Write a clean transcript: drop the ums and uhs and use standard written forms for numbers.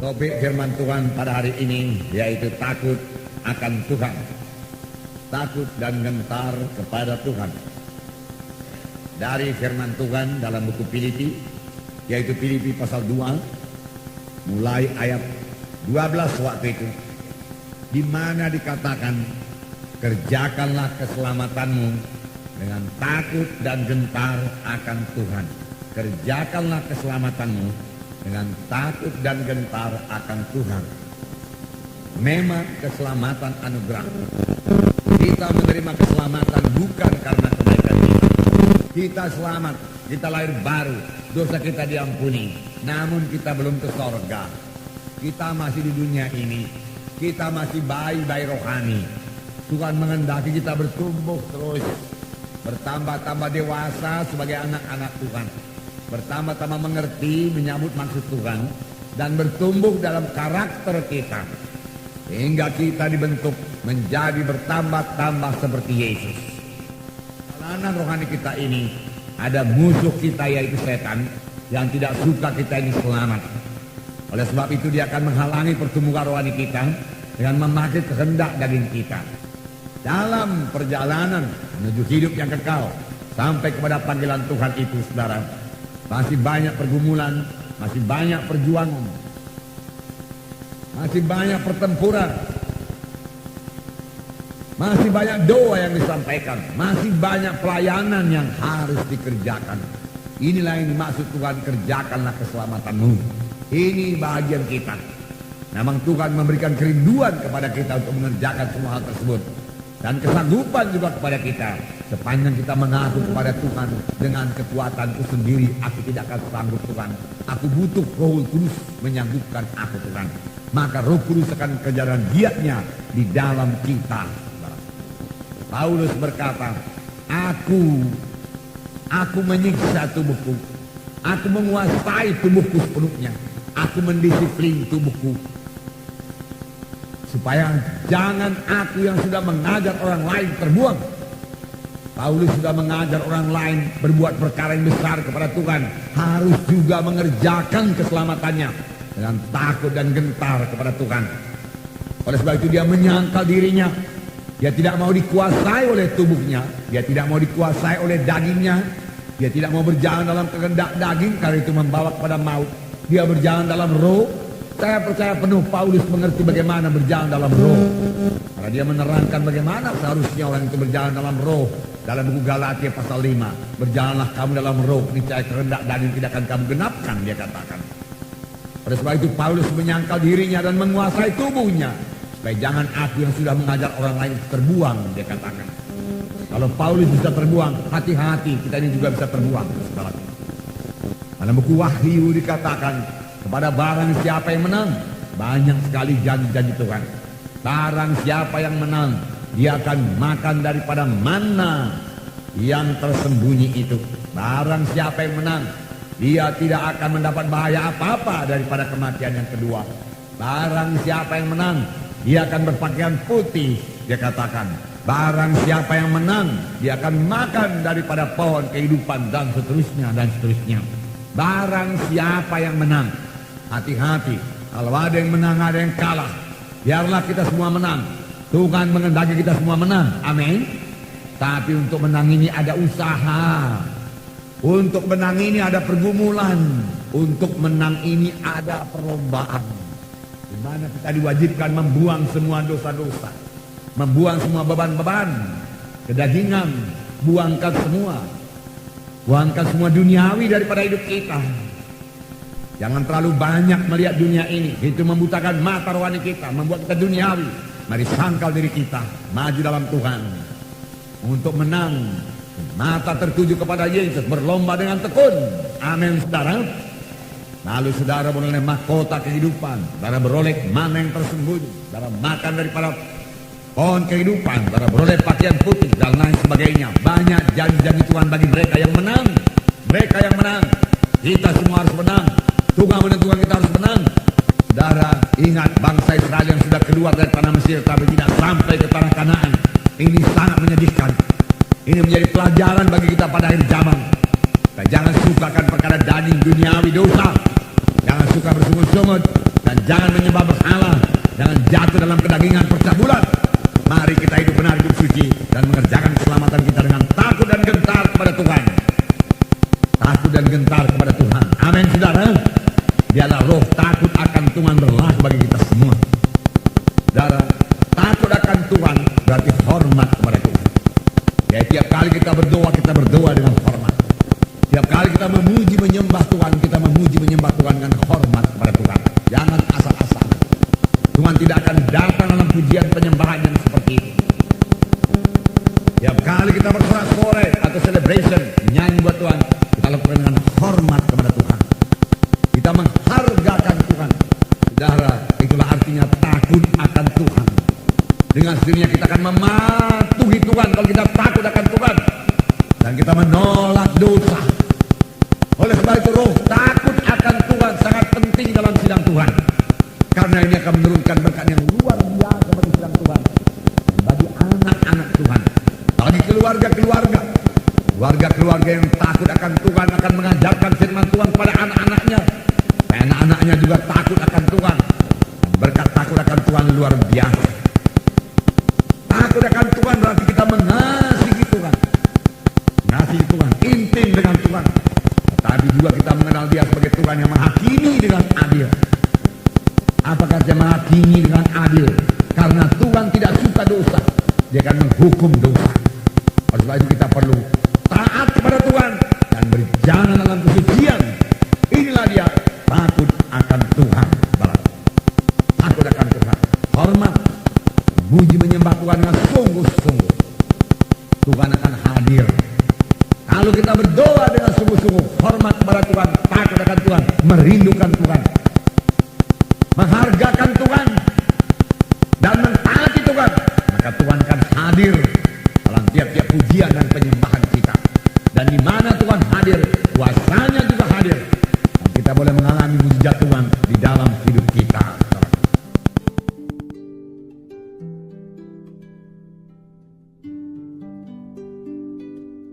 Topik firman Tuhan pada hari ini yaitu takut akan Tuhan. Takut dan gentar kepada Tuhan. Dari firman Tuhan dalam buku Filipi, yaitu Filipi pasal 2, mulai ayat 12 waktu itu, di mana dikatakan, kerjakanlah keselamatanmu dengan takut dan gentar akan Tuhan. Kerjakanlah keselamatanmu dengan takut dan gentar akan Tuhan. Memang keselamatan anugerah. Kita menerima keselamatan bukan karena kebaikan kita. Kita selamat, kita lahir baru, dosa kita diampuni. Namun kita belum ke sorga. Kita masih di dunia ini. Kita masih bayi-bayi rohani. Tuhan menghendaki kita bertumbuh terus, bertambah-tambah dewasa sebagai anak-anak Tuhan, bertambah-tambah mengerti, menyambut maksud Tuhan, dan bertumbuh dalam karakter kita, sehingga kita dibentuk menjadi bertambah-tambah seperti Yesus. Perjalanan rohani kita ini, ada musuh kita yaitu setan, yang tidak suka kita ini selamat. Oleh sebab itu dia akan menghalangi pertumbuhan rohani kita dengan memakai kehendak daging kita. Dalam perjalanan menuju hidup yang kekal sampai kepada panggilan Tuhan itu, saudara, masih banyak pergumulan, masih banyak perjuangan, masih banyak pertempuran, masih banyak doa yang disampaikan, masih banyak pelayanan yang harus dikerjakan. Inilah yang dimaksud Tuhan, kerjakanlah keselamatanmu. Ini bagian kita. Memang Tuhan memberikan kerinduan kepada kita untuk mengerjakan semua hal tersebut, dan kesanggupan juga kepada kita. Sepanjang kita mengaku kepada Tuhan dengan kekuatanku sendiri, aku tidak akan sanggup Tuhan. Aku butuh Roh Kudus menyanggupkan aku Tuhan. Maka Roh Kudus akan kerja giatnya di dalam kita. Paulus berkata, aku menyiksa tubuhku, aku menguasai tubuhku sepenuhnya, aku mendisiplin tubuhku, supaya jangan aku yang sudah mengajar orang lain terbuang. Paulus sudah mengajar orang lain berbuat perkara yang besar kepada Tuhan, harus juga mengerjakan keselamatannya dengan takut dan gentar kepada Tuhan. Oleh sebab itu dia menyangkal dirinya. Dia tidak mau dikuasai oleh tubuhnya, dia tidak mau dikuasai oleh dagingnya, dia tidak mau berjalan dalam kehendak daging karena itu membawa kepada maut. Dia berjalan dalam roh. Saya percaya penuh Paulus mengerti bagaimana berjalan dalam roh, karena dia menerangkan bagaimana seharusnya orang itu berjalan dalam roh. Dalam buku Galatia pasal 5, berjalanlah kamu dalam roh, niscaya kehendak daging tidak akan kamu genapkan, dia katakan. Oleh sebab itu Paulus menyangkal dirinya dan menguasai tubuhnya, supaya jangan aku yang sudah mengajar orang lain terbuang, dia katakan. Kalau Paulus bisa terbuang, hati-hati kita ini juga bisa terbuang. Dalam buku Wahyu dikatakan, kepada barang siapa yang menang, banyak sekali janji-janji Tuhan. Barang siapa yang menang, dia akan makan daripada mana yang tersembunyi itu. Barang siapa yang menang, dia tidak akan mendapat bahaya apa-apa daripada kematian yang kedua. Barang siapa yang menang, dia akan berpakaian putih, dia katakan. Barang siapa yang menang, dia akan makan daripada pohon kehidupan, dan seterusnya dan seterusnya. Barang siapa yang menang, hati-hati, kalau ada yang menang ada yang kalah. Biarlah kita semua menang. Tuhan menghendaki kita semua menang, amin. Tapi untuk menang ini ada usaha, untuk menang ini ada pergumulan, untuk menang ini ada perlombaan, di mana kita diwajibkan membuang semua dosa-dosa, membuang semua beban-beban kedagingan, buangkan semua duniawi daripada hidup kita. Jangan terlalu banyak melihat dunia ini, itu membutakan mata rohani kita, membuat kita duniawi. Mari sangkal diri kita, maju dalam Tuhan untuk menang. Mata tertuju kepada Yesus, berlomba dengan tekun, amin saudara. Lalu saudara beroleh mahkota kehidupan, saudara beroleh mana yang tersembunyi, saudara makan daripada pohon kehidupan, saudara beroleh pakaian putih dan lain sebagainya. Banyak janji-janji Tuhan bagi mereka yang menang. Mereka yang menang, kita semua harus menang. Tuhan menentukan kita harus menang. Saudara, ingat bangsa Israel yang sudah keluar dari tanah Mesir tapi tidak sampai ke tanah Kanaan. Ini sangat menyedihkan. Ini menjadi pelajaran bagi kita pada akhir zaman. Kita jangan sukakan perkara daging duniawi dosa. Jangan suka bersungut-sungut. dan jangan menyembah berhala, jangan jatuh dalam kedagingan percabulan. Mari kita hidup benar, hidup suci, dan mengerjakan keselamatan kita dengan takut dan gentar kepada Tuhan. Takut dan gentar kepada Tuhan. Amin, saudara. Biarlah roh takut akan Tuhan berlaku bagi kita semua. Saudara, takut akan Tuhan berarti hormat kepada Tuhan. Ya, tiap kali kita berdoa dengan hormat. Tiap kali kita memuji menyembah Tuhan, kita memuji menyembah Tuhan dengan hormat kepada Tuhan. Jangan asal-asalan. Tuhan tidak akan datang dalam pujian penyembahan yang seperti itu. Tiap kali kita bersorak-sorai atau celebration, nyanyi buat Tuhan, kita lakukan dengan hormat kepada Tuhan. Kita menghargakan Tuhan. Saudara, itulah artinya takut akan Tuhan. Dengan sendirinya kita akan mematuhi Tuhan kalau kita takut akan Tuhan. Dan kita menolak dosa. Oleh sebab itu roh takut akan Tuhan sangat penting dalam sidang Tuhan. Karena ini akan menurunkan berkat yang luar biasa bagi sidang Tuhan. Dan bagi anak-anak Tuhan. Bagi keluarga-keluarga. Keluarga-keluarga yang takut akan Tuhan akan mengajarkan firman Tuhan pada anak-anaknya. Dan anak-anaknya juga takut akan Tuhan. Dan berkat takut akan Tuhan luar biasa. Takut akan Tuhan berarti kita mengasihi Tuhan. Mengasihi Tuhan, intim dengan Tuhan. Tetapi juga kita mengenal Dia sebagai Tuhan yang menghakimi dengan adil. Apakah Dia menghakimi dengan adil? Karena Tuhan tidak suka dosa. Dia akan menghukum dosa. Oleh sebab itu kita perlu taat kepada Tuhan dan berjalan dalam kesucian. Inilah dia takut akan Tuhan. Takut akan Tuhan. Hormat. Memuji menyembah Tuhan dengan sungguh-sungguh. Tuhan akan hadir. Kalau kita berdoa dengan sungguh-sungguh, hormat kepada Tuhan, takut akan Tuhan, merindukan Tuhan, menghargakan Tuhan, dan mentaati Tuhan, maka Tuhan akan hadir dalam tiap-tiap pujian dan penyembahan kita. Dan di mana Tuhan hadir, kuasanya juga hadir. Dan kita boleh mengalami mujizat Tuhan di dalam hidup kita.